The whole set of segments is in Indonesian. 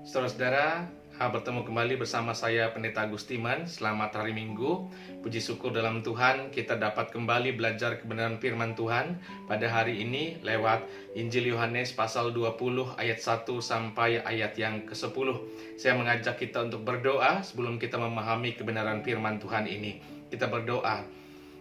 Saudara-saudara, bertemu kembali bersama saya Pendeta Agustiman. Selamat hari Minggu. Puji syukur dalam Tuhan, kita dapat kembali belajar kebenaran firman Tuhan pada hari ini lewat Injil Yohanes pasal 20 ayat 1 sampai ayat yang ke-10. Saya mengajak kita untuk berdoa sebelum kita memahami kebenaran firman Tuhan ini. Kita berdoa.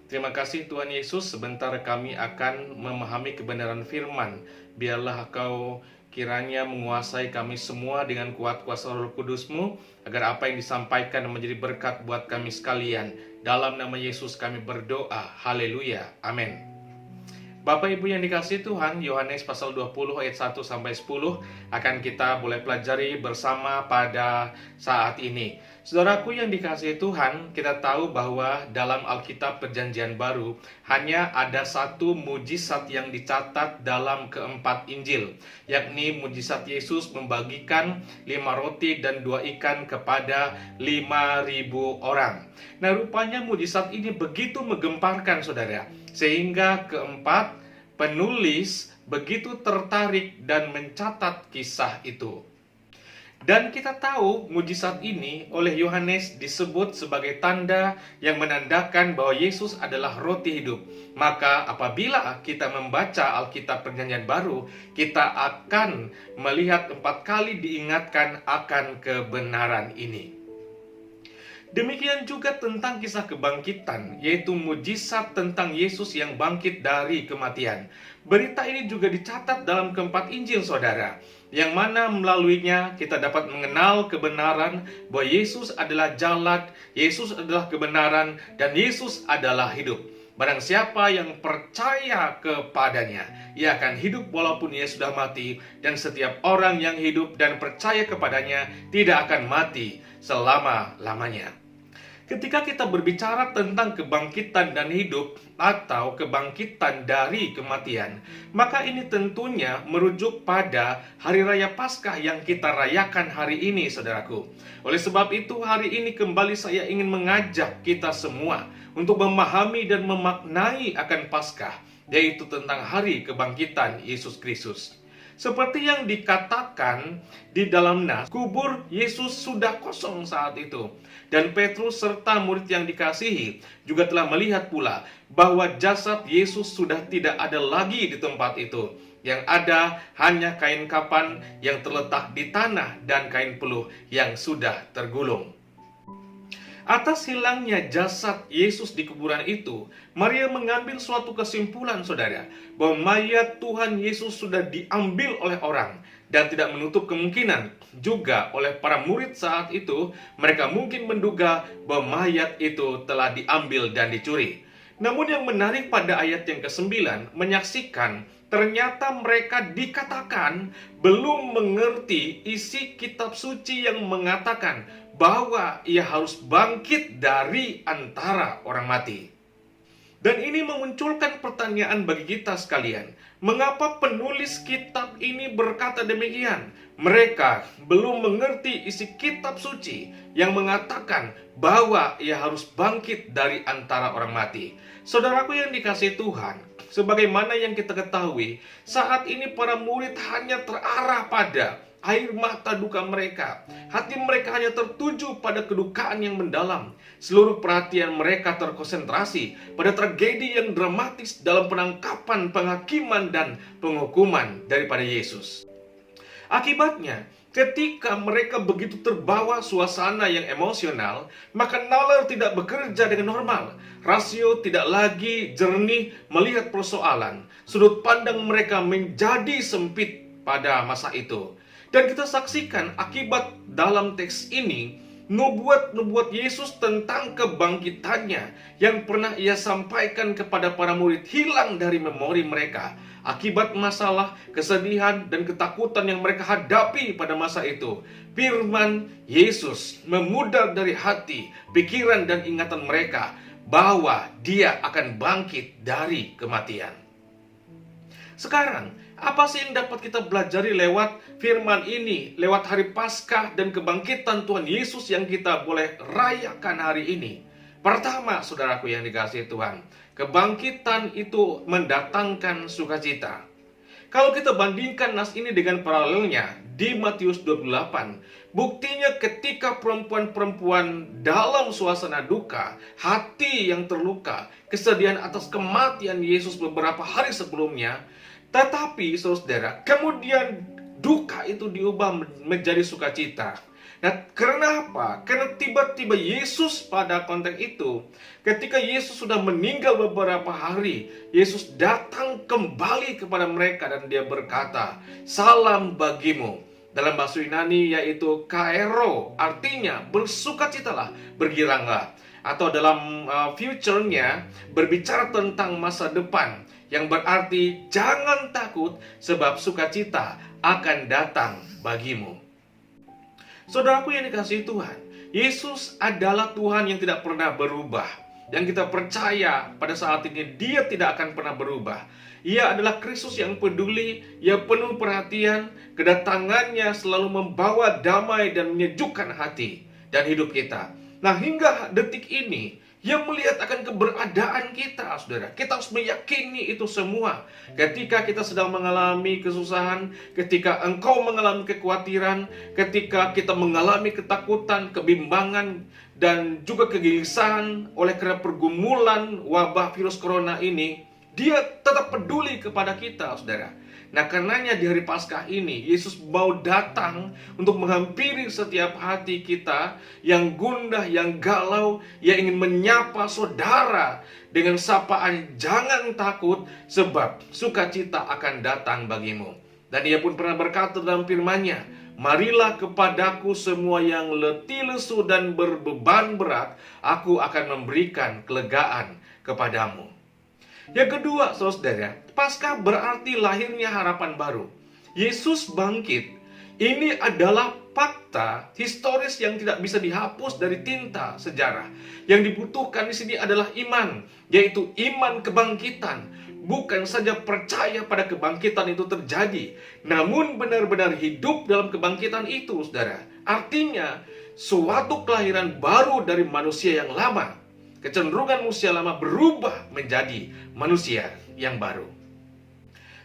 Terima kasih Tuhan Yesus, sebentar kami akan memahami kebenaran firman. Biarlah Engkau kiranya menguasai kami semua dengan kuat kuasa Roh Kudus-Mu, agar apa yang disampaikan menjadi berkat buat kami sekalian. Dalam nama Yesus kami berdoa. Haleluya. Amin. Bapak Ibu yang dikasihi Tuhan, Yohanes pasal 20 ayat 1 sampai 10 akan kita boleh pelajari bersama pada saat ini. Saudaraku yang dikasihi Tuhan, kita tahu bahwa dalam Alkitab Perjanjian Baru hanya ada satu mujizat yang dicatat dalam keempat Injil, yakni mujizat Yesus membagikan 5 roti dan 2 ikan kepada 5.000 orang. Nah, rupanya mujizat ini begitu menggemparkan saudara, sehingga keempat penulis begitu tertarik dan mencatat kisah itu. Dan kita tahu mujizat ini oleh Yohanes disebut sebagai tanda yang menandakan bahwa Yesus adalah roti hidup. Maka apabila kita membaca Alkitab Perjanjian Baru, kita akan melihat 4 kali diingatkan akan kebenaran ini. Demikian juga tentang kisah kebangkitan, yaitu mujizat tentang Yesus yang bangkit dari kematian. Berita ini juga dicatat dalam keempat Injil saudara, yang mana melaluinya kita dapat mengenal kebenaran bahwa Yesus adalah jalan, Yesus adalah kebenaran, dan Yesus adalah hidup. Barang siapa yang percaya kepadanya, ia akan hidup walaupun ia sudah mati, dan setiap orang yang hidup dan percaya kepadanya tidak akan mati selama-lamanya. Ketika kita berbicara tentang kebangkitan dan hidup atau kebangkitan dari kematian, maka ini tentunya merujuk pada Hari Raya Paskah yang kita rayakan hari ini, saudaraku. Oleh sebab itu, hari ini kembali saya ingin mengajak kita semua untuk memahami dan memaknai akan Paskah, yaitu tentang hari kebangkitan Yesus Kristus. Seperti yang dikatakan di dalam nas, kubur Yesus sudah kosong saat itu. Dan Petrus serta murid yang dikasihi juga telah melihat pula bahwa jasad Yesus sudah tidak ada lagi di tempat itu. Yang ada hanya kain kapan yang terletak di tanah dan kain peluh yang sudah tergulung. Atas hilangnya jasad Yesus di kuburan itu, Maria mengambil suatu kesimpulan saudara, bahwa mayat Tuhan Yesus sudah diambil oleh orang, dan tidak menutup kemungkinan juga oleh para murid saat itu. Mereka mungkin menduga bahwa mayat itu telah diambil dan dicuri. Namun yang menarik pada ayat yang ke-9 menyaksikan ternyata mereka dikatakan belum mengerti isi kitab suci yang mengatakan bahwa ia harus bangkit dari antara orang mati. Dan ini memunculkan pertanyaan bagi kita sekalian. Mengapa penulis kitab ini berkata demikian? Mereka belum mengerti isi kitab suci yang mengatakan bahwa ia harus bangkit dari antara orang mati. Saudaraku yang dikasihi Tuhan, sebagaimana yang kita ketahui, saat ini para murid hanya terarah pada air mata duka mereka. Hati mereka hanya tertuju pada kedukaan yang mendalam. Seluruh perhatian mereka terkonsentrasi pada tragedi yang dramatis dalam penangkapan, penghakiman, dan penghukuman daripada Yesus. Akibatnya, ketika mereka begitu terbawa suasana yang emosional, maka nalar tidak bekerja dengan normal. Rasio tidak lagi jernih melihat persoalan. Sudut pandang mereka menjadi sempit pada masa itu. Dan kita saksikan akibat dalam teks ini, nubuat-nubuat Yesus tentang kebangkitannya yang pernah ia sampaikan kepada para murid hilang dari memori mereka. Akibat masalah, kesedihan, dan ketakutan yang mereka hadapi pada masa itu, firman Yesus memudar dari hati, pikiran, dan ingatan mereka bahwa dia akan bangkit dari kematian. Sekarang, apa sih yang dapat kita pelajari lewat firman ini, lewat hari Paskah dan kebangkitan Tuhan Yesus yang kita boleh rayakan hari ini? Pertama, saudaraku yang dikasihi Tuhan, kebangkitan itu mendatangkan sukacita. Kalau kita bandingkan nas ini dengan paralelnya di Matius 28, buktinya ketika perempuan-perempuan dalam suasana duka, hati yang terluka, kesedihan atas kematian Yesus beberapa hari sebelumnya, tetapi saudara, kemudian duka itu diubah menjadi sukacita. Nah, karena apa? Karena tiba-tiba Yesus pada konteks itu, ketika Yesus sudah meninggal beberapa hari, Yesus datang kembali kepada mereka dan dia berkata, "Salam bagimu." Dalam bahasa Yunani yaitu kairo, artinya bersukacitalah, bergiranglah. Atau dalam future-nya berbicara tentang masa depan, yang berarti jangan takut sebab sukacita akan datang bagimu. Saudaraku yang dikasihi Tuhan, Yesus adalah Tuhan yang tidak pernah berubah. Yang kita percaya pada saat ini dia tidak akan pernah berubah. Ia adalah Kristus yang peduli, ia penuh perhatian, kedatangannya selalu membawa damai dan menyejukkan hati dan hidup kita. Nah, hingga detik ini, yang melihat akan keberadaan kita, saudara. Kita harus meyakini itu semua. Ketika kita sedang mengalami kesusahan, ketika engkau mengalami kekhawatiran, ketika kita mengalami ketakutan, kebimbangan, dan juga kegelisahan oleh karena pergumulan wabah virus corona ini, dia tetap peduli kepada kita, saudara. Nah, karenanya di hari Paskah ini, Yesus mau datang untuk menghampiri setiap hati kita yang gundah, yang galau, yang ingin menyapa saudara dengan sapaan, "Jangan takut, sebab sukacita akan datang bagimu." Dan ia pun pernah berkata dalam firman-Nya, "Marilah kepadaku semua yang letih lesu dan berbeban berat, aku akan memberikan kelegaan kepadamu." Yang kedua, saudara, Paskah berarti lahirnya harapan baru. Yesus bangkit. Ini adalah fakta historis yang tidak bisa dihapus dari tinta sejarah. Yang dibutuhkan di sini adalah iman, yaitu iman kebangkitan. Bukan saja percaya pada kebangkitan itu terjadi, namun benar-benar hidup dalam kebangkitan itu, saudara. Artinya, suatu kelahiran baru dari manusia yang lama. Kecenderungan manusia lama berubah menjadi manusia yang baru.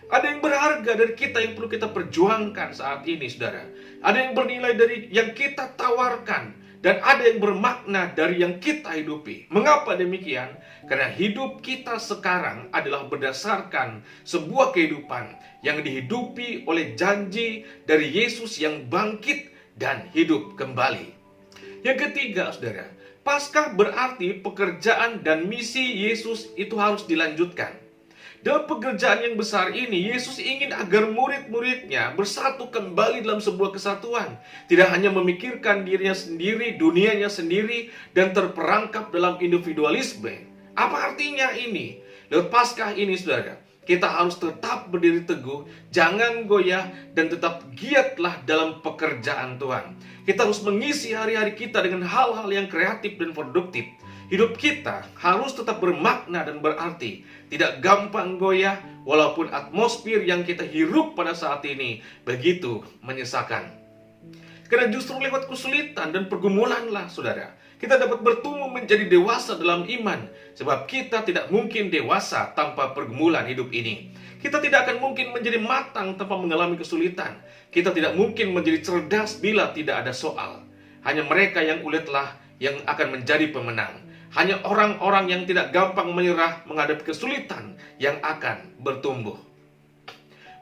Ada yang berharga dari kita yang perlu kita perjuangkan saat ini, saudara. Ada yang bernilai dari yang kita tawarkan, dan ada yang bermakna dari yang kita hidupi. Mengapa demikian? Karena hidup kita sekarang adalah berdasarkan sebuah kehidupan yang dihidupi oleh janji dari Yesus yang bangkit dan hidup kembali. Yang ketiga, saudara, Paskah berarti pekerjaan dan misi Yesus itu harus dilanjutkan. Dalam pekerjaan yang besar ini, Yesus ingin agar murid-muridnya bersatu kembali dalam sebuah kesatuan. Tidak hanya memikirkan dirinya sendiri, dunianya sendiri, dan terperangkap dalam individualisme. Apa artinya ini? Lewat Paskah ini, saudara, kita harus tetap berdiri teguh, jangan goyah, dan tetap giatlah dalam pekerjaan Tuhan. Kita harus mengisi hari-hari kita dengan hal-hal yang kreatif dan produktif. Hidup kita harus tetap bermakna dan berarti. Tidak gampang goyah, walaupun atmosfer yang kita hirup pada saat ini begitu menyesakan. Karena justru lewat kesulitan dan pergumulanlah, saudara, kita dapat bertumbuh menjadi dewasa dalam iman. Sebab kita tidak mungkin dewasa tanpa pergumulan hidup ini. Kita tidak akan mungkin menjadi matang tanpa mengalami kesulitan. Kita tidak mungkin menjadi cerdas bila tidak ada soal. Hanya mereka yang ulitlah yang akan menjadi pemenang. Hanya orang-orang yang tidak gampang menyerah menghadapi kesulitan yang akan bertumbuh.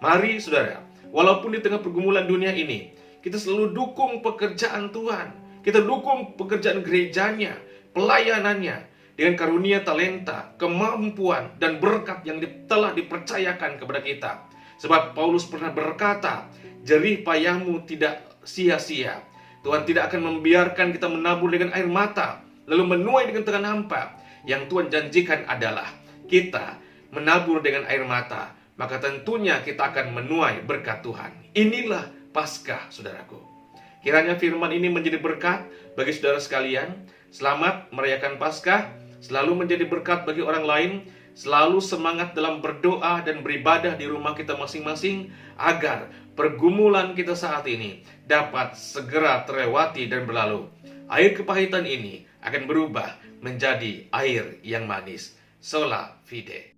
Mari, saudara, walaupun di tengah pergumulan dunia ini, kita selalu dukung pekerjaan Tuhan. Kita dukung pekerjaan gerejanya, pelayanannya, dengan karunia talenta, kemampuan, dan berkat yang telah dipercayakan kepada kita. Sebab Paulus pernah berkata, "Jerih payahmu tidak sia-sia." Tuhan tidak akan membiarkan kita menabur dengan air mata, lalu menuai dengan tangan hampa. Yang Tuhan janjikan adalah kita menabur dengan air mata, maka tentunya kita akan menuai berkat Tuhan. Inilah Paskah, saudaraku. Kiranya firman ini menjadi berkat bagi saudara sekalian. Selamat merayakan Paskah, selalu menjadi berkat bagi orang lain, selalu semangat dalam berdoa dan beribadah di rumah kita masing-masing, agar pergumulan kita saat ini dapat segera terlewati dan berlalu. Air kepahitan ini akan berubah menjadi air yang manis. Sola Fide.